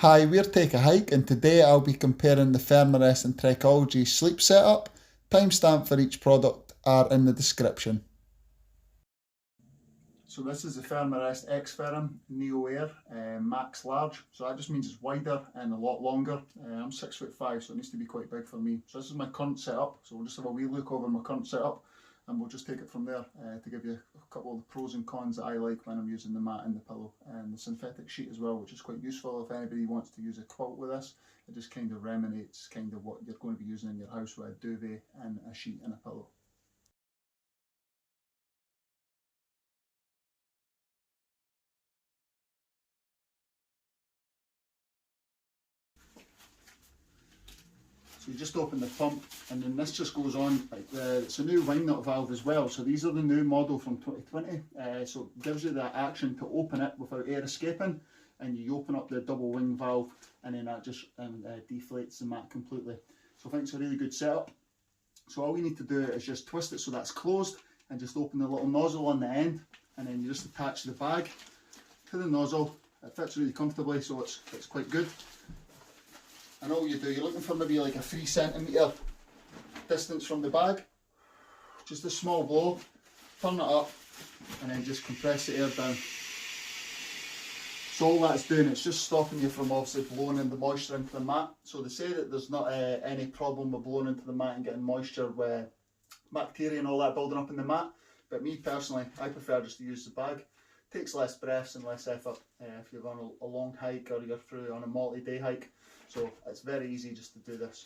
Hi, we're Take a Hike, and today I'll be comparing the Thermarest and Trekology sleep setup. Timestamp for each product are in the description. So this is the Thermarest X-Therm Neo Air Max Large. So that just means it's wider and a lot longer. I'm 6'5", so it needs to be quite big for me. So this is my current setup. So we'll just have a wee look over my current setup, and we'll just take it from there to give you a couple of the pros and cons that I like when I'm using the mat and the pillow and the synthetic sheet as well, which is quite useful if anybody wants to use a quilt with this. It just kind of emanates kind of what you're going to be using in your house with a duvet and a sheet and a pillow. So you just open the pump, and then this just goes on. It's a new wing nut valve as well. So these are the new model from 2020. So it gives you that action to open it without air escaping, and you open up the double wing valve, and then that just deflates the mat completely. So I think it's a really good setup. So all we need to do is just twist it so that's closed, and just open the little nozzle on the end, and then you just attach the bag to the nozzle. It fits really comfortably, so it's quite good. And all you do, you're looking for maybe like a 3 centimetre distance from the bag. Just a small blow, turn it up, and then just compress the air down. So all that's doing, it's just stopping you from obviously blowing in the moisture into the mat. So they say that there's not any problem with blowing into the mat and getting moisture with bacteria and all that building up in the mat. But me personally, I prefer just to use the bag. Takes less breaths and less effort if you're on a long hike or you're through on a multi-day hike. So it's very easy just to do this.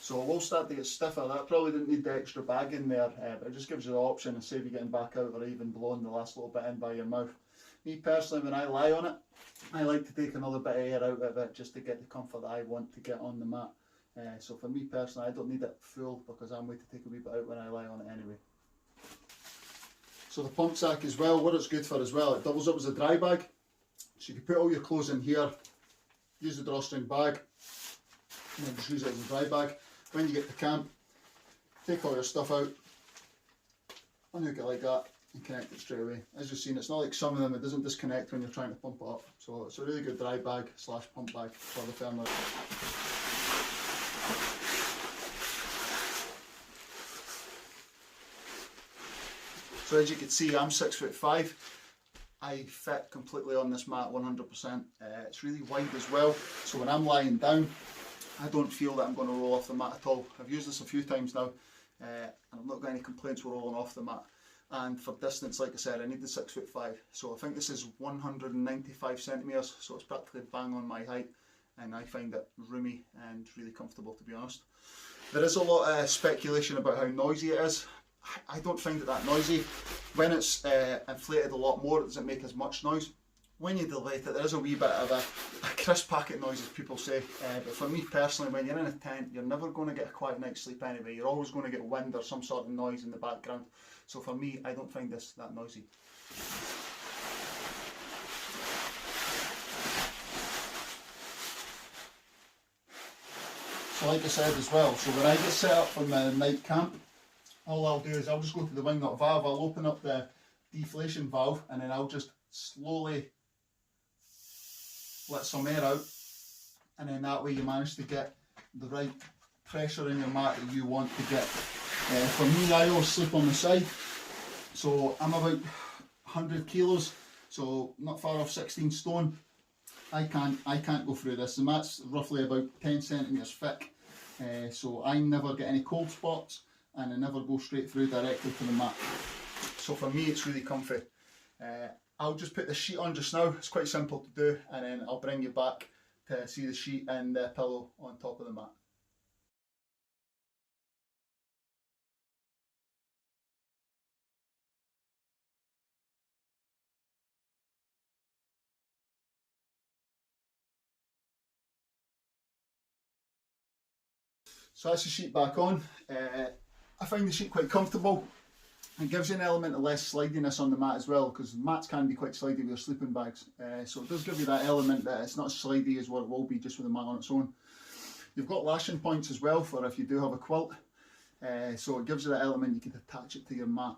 So we'll start to get stiffer. That probably didn't need the extra bag in there, but it just gives you the option of save you getting back out or even blowing the last little bit in by your mouth. Me personally, when I lie on it, I like to take another bit of air out of it just to get the comfort that I want to get on the mat. So for me personally, I don't need it full because I'm going to take a wee bit out when I lie on it anyway. So the pump sack as well, what it's good for as well, it doubles up as a dry bag. So you can put all your clothes in here, use the drawstring bag, and then just use it as a dry bag. When you get to camp, take all your stuff out, unhook it like that and connect it straight away. As you've seen, it's not like some of them, it doesn't disconnect when you're trying to pump it up. So it's a really good dry bag slash pump bag for the Thermarest. So as you can see, I'm 6'5". I fit completely on this mat 100%. It's really wide as well, so when I'm lying down, I don't feel that I'm going to roll off the mat at all. I've used this a few times now, and I've not got any complaints with rolling off the mat. And for distance, like I said, I need the 6'5". So I think this is 195 centimetres, so it's practically bang on my height, and I find it roomy and really comfortable, to be honest. There is a lot of speculation about how noisy it is. I don't find it that noisy. When it's inflated a lot more, it doesn't make as much noise. When you delete it, there is a wee bit of a crisp packet noise, as people say. But for me personally, when you're in a tent, you're never going to get a quiet night's sleep anyway. You're always going to get wind or some sort of noise in the background. So for me, I don't find this that noisy. So like I said as well, so when I get set up for my night camp, all I'll do is I'll just go to the wing nut valve, I'll open up the deflation valve, and then I'll just slowly let some air out, and then that way you manage to get the right pressure in your mat that you want to get. For me, I always sleep on the side, so I'm about 100 kilos, so not far off 16 stone. I can't go through this. The mat's roughly about 10 centimetres thick, so I never get any cold spots, and I never go straight through directly to the mat. So for me, it's really comfy. I'll just put the sheet on just now. It's quite simple to do, and then I'll bring you back to see the sheet and the pillow on top of the mat. So that's the sheet back on. find the sheet quite comfortable. It gives you an element of less slidiness on the mat as well, because mats can be quite slidey with your sleeping bags. So it does give you that element that it's not as slidey as what it will be just with the mat on its own. You've got lashing points as well for if you do have a quilt. So it gives you that element you can attach it to your mat.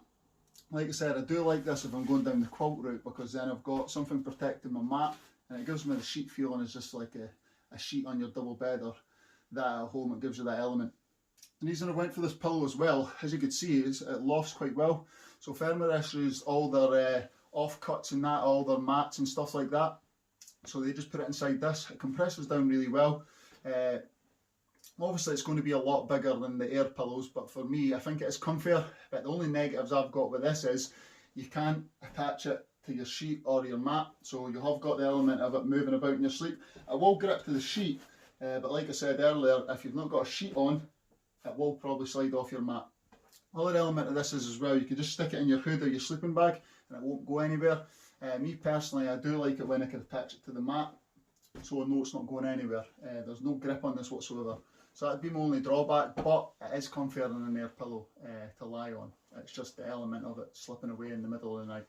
Like I said, I do like this if I'm going down the quilt route, because then I've got something protecting my mat, and it gives me the sheet feeling as just like a sheet on your double bed or that at home. It gives you that element. The reason I went for this pillow as well, as you can see, is it lofts quite well. So Thermarest use all their offcuts and that, all their mats and stuff like that. So they just put it inside this. It compresses down really well. Obviously it's going to be a lot bigger than the air pillows, but for me I think it is comfier. But the only negatives I've got with this is you can't attach it to your sheet or your mat, so you have got the element of it moving about in your sleep. It will grip to the sheet, but like I said earlier, if you've not got a sheet on, it will probably slide off your mat. Another element of this is as well, you can just stick it in your hood or your sleeping bag and it won't go anywhere. Me personally, I do like it when I can attach it to the mat, so I know it's not going anywhere. There's no grip on this whatsoever. So that'd be my only drawback, but it is comfier than an air pillow to lie on. It's just the element of it slipping away in the middle of the night.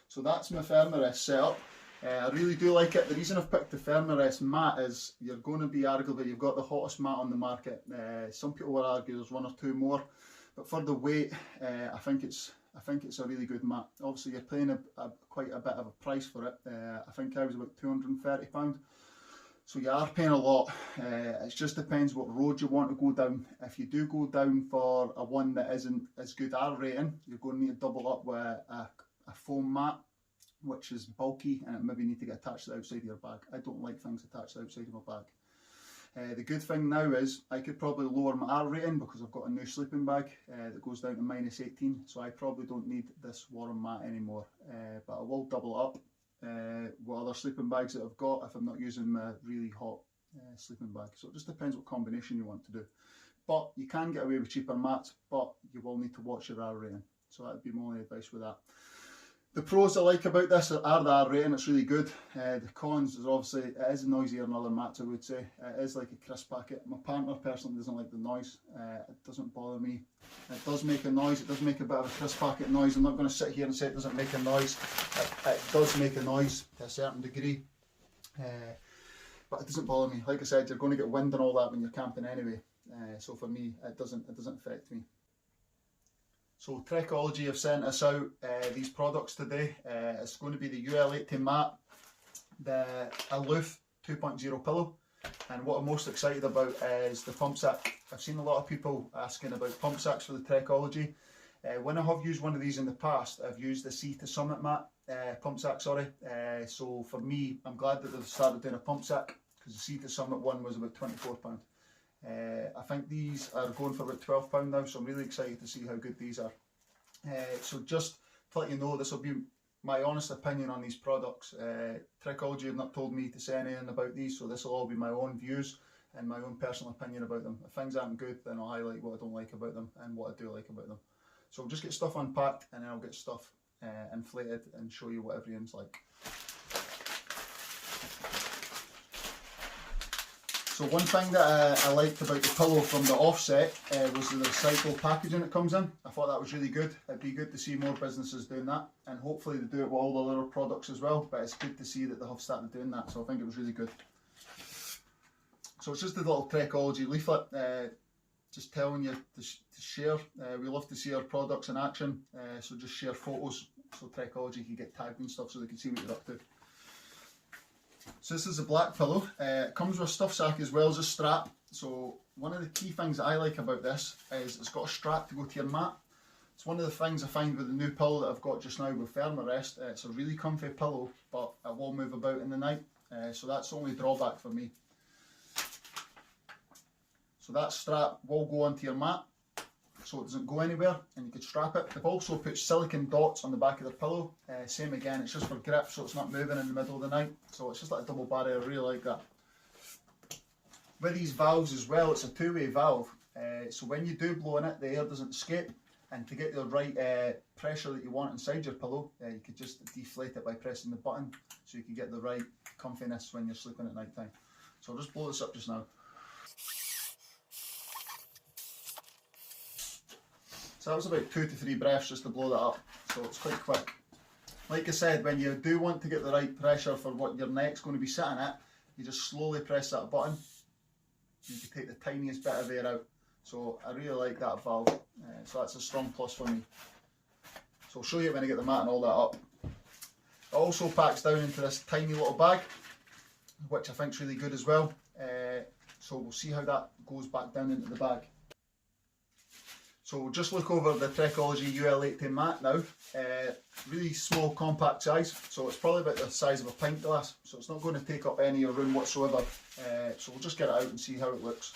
So that's my Thermarest setup. I really do like it. The reason I've picked the Thermarest mat is you're going to be arguably, you've got the hottest mat on the market. Some people will argue there's one or two more, but for the weight, I think it's a really good mat. Obviously you're paying quite a bit of a price for it. I think I was about £230. So you are paying a lot. It just depends what road you want to go down. If you do go down for a one that isn't as good R rating, you're going to need to double up with a foam mat, which is bulky, and it maybe need to get attached to the outside of your bag. I don't like things attached to the outside of my bag. The good thing now is I could probably lower my R rating because I've got a new sleeping bag that goes down to -18, so I probably don't need this warm mat anymore. But I will double up with other sleeping bags that I've got if I'm not using my really hot sleeping bag. So it just depends what combination you want to do. But you can get away with cheaper mats, but you will need to watch your R rating. So that would be my only advice with that. The pros I like about this are the R rating, it's really good. The cons is obviously it is noisier than other mats, I would say. It is like a crisp packet. My partner personally doesn't like the noise. It doesn't bother me. It does make a noise, it does make a bit of a crisp packet noise. I'm not going to sit here and say it doesn't make a noise. It does make a noise to a certain degree. But it doesn't bother me. Like I said, you're going to get wind and all that when you're camping anyway. So for me, it doesn't affect me. So Trekology have sent us out these products today. It's going to be the UL80 mat, the Aloof 2.0 pillow, and what I'm most excited about is the pump sack. I've seen a lot of people asking about pump sacks for the Trekology. When I have used one of these in the past, I've used the Sea to Summit mat, pump sack, sorry. So for me, I'm glad that they've started doing a pump sack, because the Sea to Summit one was about £24. I think these are going for about £12 now, so I'm really excited to see how good these are. So just to let you know, this will be my honest opinion on these products. Trekology have not told me to say anything about these, so this will all be my own views and my own personal opinion about them. If things aren't good, then I'll highlight what I don't like about them and what I do like about them. So we'll just get stuff unpacked and then I'll get stuff inflated and show you what everything's like. So one thing that I liked about the pillow from the offset was the recycled packaging it comes in. I thought that was really good. It'd be good to see more businesses doing that, and hopefully they do it with all the other products as well, but it's good to see that they have started doing that, so I think it was really good. So it's just a little Trekology leaflet, just telling you to share. We love to see our products in action, so just share photos so Trekology can get tagged and stuff so they can see what you're up to. So this is a black pillow. It comes with a stuff sack as well as a strap. So one of the key things that I like about this is it's got a strap to go to your mat. It's one of the things I find with the new pillow that I've got just now with Thermarest. It's a really comfy pillow, but it will move about in the night. So that's the only drawback for me. So that strap will go onto your mat, so it doesn't go anywhere, and you could strap it. They've also put silicone dots on the back of their pillow. Same again, it's just for grip, so it's not moving in the middle of the night. So it's just like a double barrier, I really like that. With these valves as well, it's a two-way valve. So when you do blow in it, the air doesn't escape. And to get the right pressure that you want inside your pillow, you could just deflate it by pressing the button, so you can get the right comfiness when you're sleeping at night time. So I'll just blow this up just now. So that was about 2 to 3 breaths just to blow that up, so it's quite quick. Like I said, when you do want to get the right pressure for what your neck's going to be sitting at, you just slowly press that button. You can take the tiniest bit of air out. So I really like that valve, so that's a strong plus for me. So I'll show you when I get the mat and all that up. It also packs down into this tiny little bag, which I think is really good as well. So we'll see how that goes back down into the bag. So we'll just look over the Trekology UL80 mat now. Really small, compact size, so it's probably about the size of a pint glass, so it's not going to take up any of your room whatsoever. So we'll just get it out and see how it looks.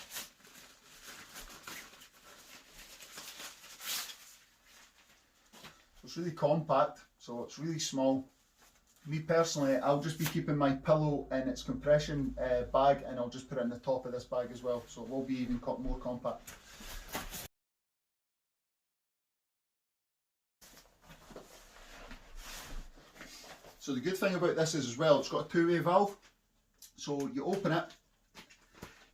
So it's really compact, so it's really small. Me personally, I'll just be keeping my pillow in its compression bag, and I'll just put it in the top of this bag as well, so it will be even more compact. So the good thing about this is as well, it's got a two-way valve. So you open it,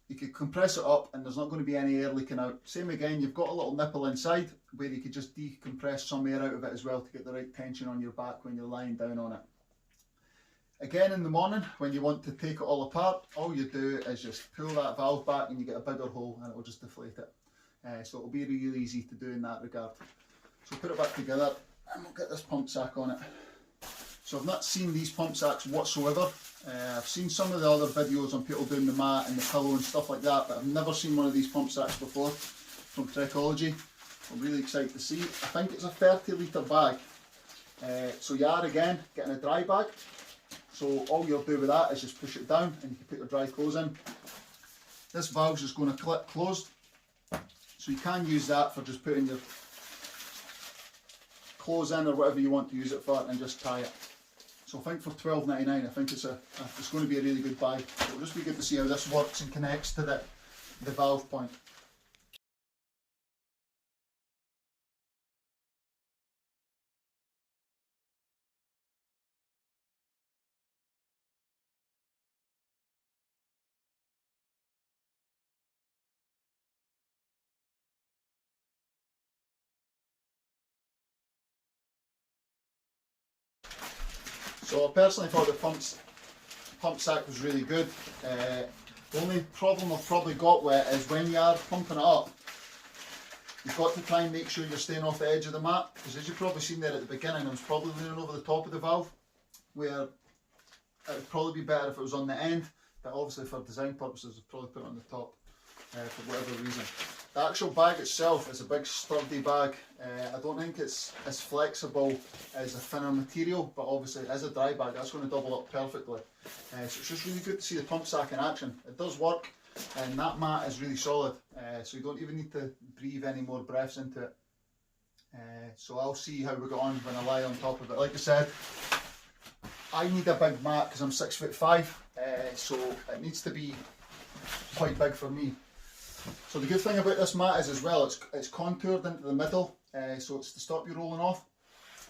you could compress it up and there's not going to be any air leaking out. Same again, you've got a little nipple inside where you could just decompress some air out of it as well to get the right tension on your back when you're lying down on it. Again, in the morning when you want to take it all apart, all you do is just pull that valve back and you get a bigger hole and it will just deflate it. So it'll be really easy to do in that regard. So put it back together and we'll get this pump sack on it. So I've not seen these pump sacks whatsoever. I've seen some of the other videos on people doing the mat and the pillow and stuff like that, but I've never seen one of these pump sacks before from Trekology. I'm really excited to see. I think it's a 30 litre bag. So you are again getting a dry bag. So all you'll do with that is just push it down and you can put your dry clothes in. This valve's just going to clip closed. So you can use that for just putting your clothes in or whatever you want to use it for and just tie it. So I think for $12.99, I think it's going to be a really good buy. It'll just be good to see how this works and connects to the valve point. So I personally thought the pump sack was really good. The only problem I've probably got with it is when you are pumping it up, you've got to try and make sure you're staying off the edge of the mat, because as you've probably seen there at the beginning, I was probably leaning over the top of the valve, where it would probably be better if it was on the end, but obviously for design purposes I'd probably put it on the top for whatever reason. The actual bag itself is a big sturdy bag. I don't think it's as flexible as a thinner material, but obviously as a dry bag that's going to double up perfectly. So it's just really good to see the pump sack in action. It does work and that mat is really solid, so you don't even need to breathe any more breaths into it. So I'll see how we get on when I lie on top of it. Like I said, I need a big mat because I'm 6'5", so it needs to be quite big for me. So the good thing about this mat is as well, it's contoured into the middle, so it's to stop you rolling off.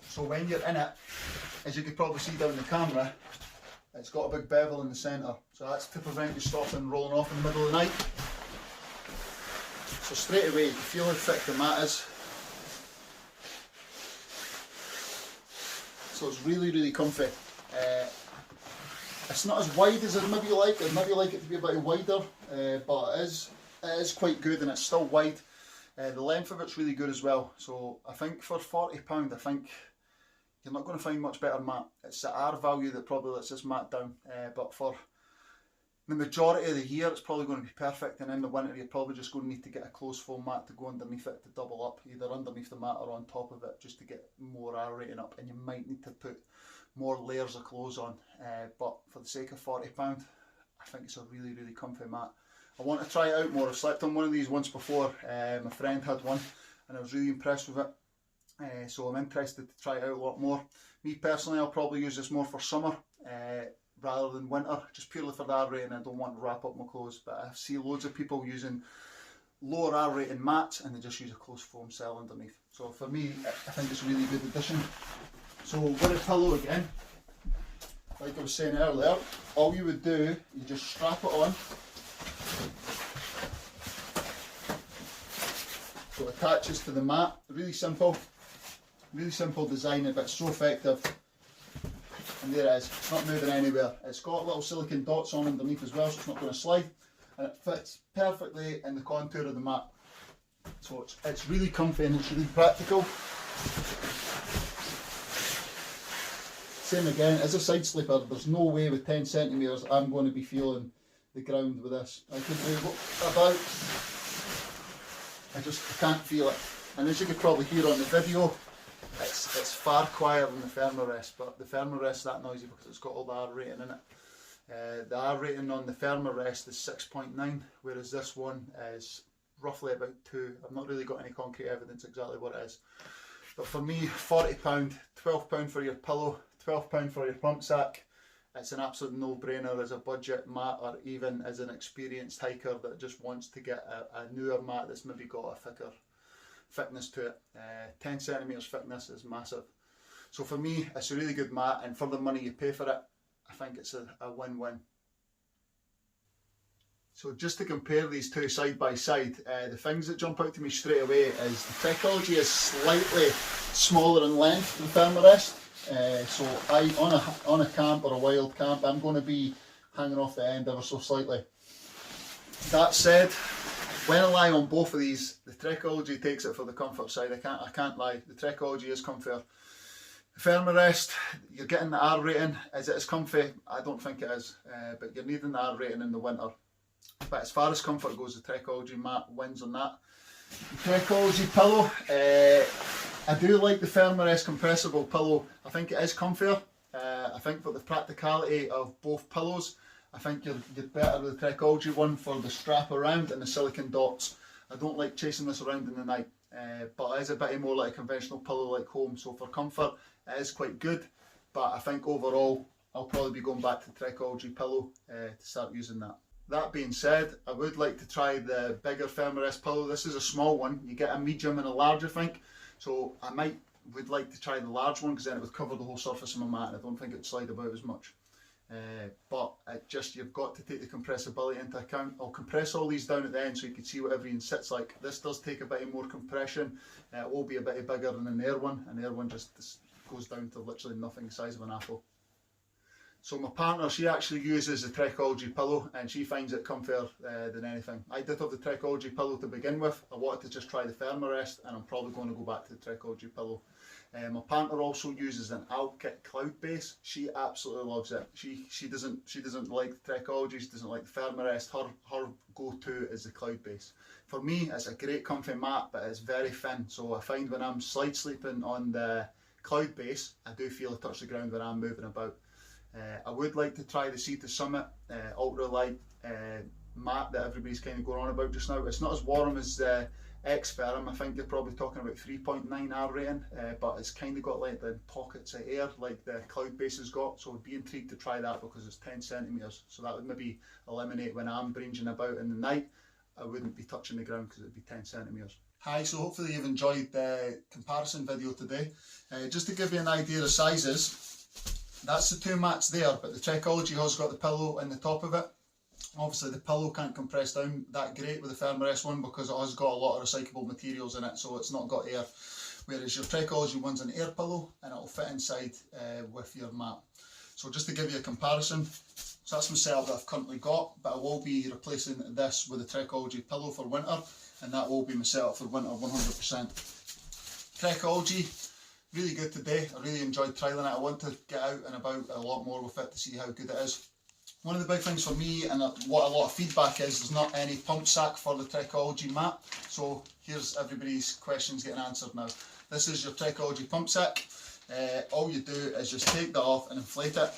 So when you're in it, as you can probably see down the camera, it's got a big bevel in the centre, so that's to prevent you stopping rolling off in the middle of the night. So straight away you can feel how thick the mat is. So it's really comfy. It's not as wide as I'd maybe like. I'd maybe like it to be a bit wider, but it is quite good and it's still wide. The length of it's really good as well. So I think for £40, I think you're not going to find much better mat. It's the R value that probably lets this mat down, but for the majority of the year it's probably going to be perfect, and in the winter you're probably just going to need to get a closed foam mat to go underneath it to double up, either underneath the mat or on top of it, just to get more R rating up, and you might need to put more layers of clothes on, but for the sake of £40 I think it's a really comfy mat. I want to try it out more. I've slept on one of these once before, my friend had one and I was really impressed with it, so I'm interested to try it out a lot more. Me personally, I'll probably use this more for summer rather than winter, just purely for the R rating. I don't want to wrap up my clothes, but I see loads of people using lower R rating mats and they just use a closed foam cell underneath. So for me, I think it's a really good addition. So with a pillow again, like I was saying earlier, all you would do, you just strap it on. So it attaches to the mat, really simple design, but it's so effective. And there it is, it's not moving anywhere. It's got little silicone dots on underneath as well, so it's not going to slide. And it fits perfectly in the contour of the mat. So it's really comfy and it's really practical. Same again, as a side sleeper, there's no way with 10 centimetres I'm going to be feeling the ground with this. I could move about, I can't feel it. And as you could probably hear on the video, it's far quieter than the Thermarest, but the Thermarest is that noisy because it's got all the R rating in it. The R rating on the Thermarest is 6.9, whereas this one is roughly about 2. I've not really got any concrete evidence exactly what it is. But for me, £40, £12 for your pillow, £12 for your pump sack. It's an absolute no-brainer as a budget mat, or even as an experienced hiker that just wants to get a newer mat that's maybe got a thicker thickness to it. 10 centimetres thickness is massive. So for me, it's a really good mat, and for the money you pay for it, I think it's a win-win. So just to compare these two side by side, the things that jump out to me straight away is the Trekology is slightly smaller in length than Thermarest. So on a camp or a wild camp, I'm going to be hanging off the end ever so slightly. That said, when I lie on both of these, the Trekology takes it for the comfort side. I can't lie, the Trekology is comfier. The Thermarest, you're getting the R rating. Is it as comfy? I don't think it is, but you're needing the R rating in the winter. But as far as comfort goes, the Trekology mat wins on that. The Trekology pillow, I do like the Thermarest compressible pillow. I think it is comfier. I think for the practicality of both pillows, I think you're better with the Trekology one for the strap around and the silicone dots. I don't like chasing this around in the night, but it is a bit more like a conventional pillow like home, so for comfort it is quite good. But I think overall I'll probably be going back to the Trekology pillow to start using that. That being said, I would like to try the bigger Thermarest pillow. This is a small one. You get a medium and a large, I think. So I would like to try the large one, because then it would cover the whole surface of my mat and I don't think it would slide about as much. But you've got to take the compressibility into account. I'll compress all these down at the end so you can see what everything sits like. This does take a bit more compression. It will be a bit bigger than an air one. An air one just goes down to literally nothing, the size of an apple. So my partner, she actually uses the Trekology pillow and she finds it comfier than anything. I did have the Trekology pillow to begin with. I wanted to just try the Thermarest, and I'm probably going to go back to the Trekology pillow. My partner also uses an Alpkit cloud base. She absolutely loves it. She doesn't like the Trekology, she doesn't like the Thermarest. Her go-to is the cloud base. For me, it's a great comfy mat, but it's very thin. So I find when I'm slide sleeping on the cloud base, I do feel I touch the ground when I'm moving about. I would like to try the Sea to Summit ultralight mat that everybody's kind of going on about just now. It's not as warm as the X-Therm. I think you're probably talking about 3.9 R rating, but it's kind of got like the pockets of air like the cloud base has got. So I'd be intrigued to try that because it's 10 centimetres. So that would maybe eliminate when I'm bringing about in the night. I wouldn't be touching the ground because it would be 10 centimetres. Hi, so hopefully you've enjoyed the comparison video today. Just to give you an idea of sizes, that's the two mats there, but the Trekology has got the pillow in the top of it. Obviously the pillow can't compress down that great with the Thermarest one because it has got a lot of recyclable materials in it, so it's not got air. Whereas your Trekology one's an air pillow and it'll fit inside with your mat. So just to give you a comparison, so that's my setup that I've currently got, but I will be replacing this with the Trekology pillow for winter, and that will be my setup for winter 100%. Trekology, really good today. I really enjoyed trialling it. I want to get out and about a lot more with it to see how good it is. One of the big things for me, and what a lot of feedback is, there's not any pump sack for the Trekology mat. So here's everybody's questions getting answered now. This is your Trekology pump sack. All you do is just take that off and inflate it,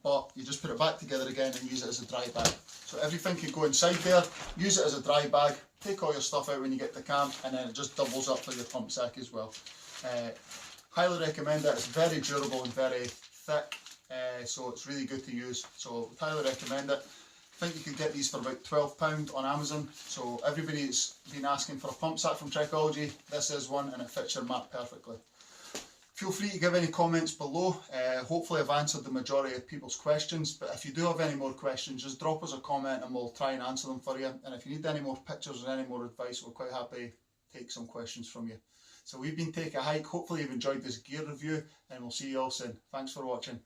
but you just put it back together again and use it as a dry bag. So everything can go inside there, use it as a dry bag, take all your stuff out when you get to camp, and then it just doubles up for your pump sack as well. Highly recommend it. It's very durable and very thick, so it's really good to use. So highly recommend it. I think you can get these for about £12 on Amazon. So everybody's been asking for a pump sack from Trekology. This is one and it fits your mat perfectly. Feel free to give any comments below. Hopefully I've answered the majority of people's questions, but if you do have any more questions, just drop us a comment and we'll try and answer them for you. And if you need any more pictures or any more advice, we're quite happy take some questions from you. So we've been Take a Hike. Hopefully you've enjoyed this gear review, and we'll see you all soon. Thanks for watching.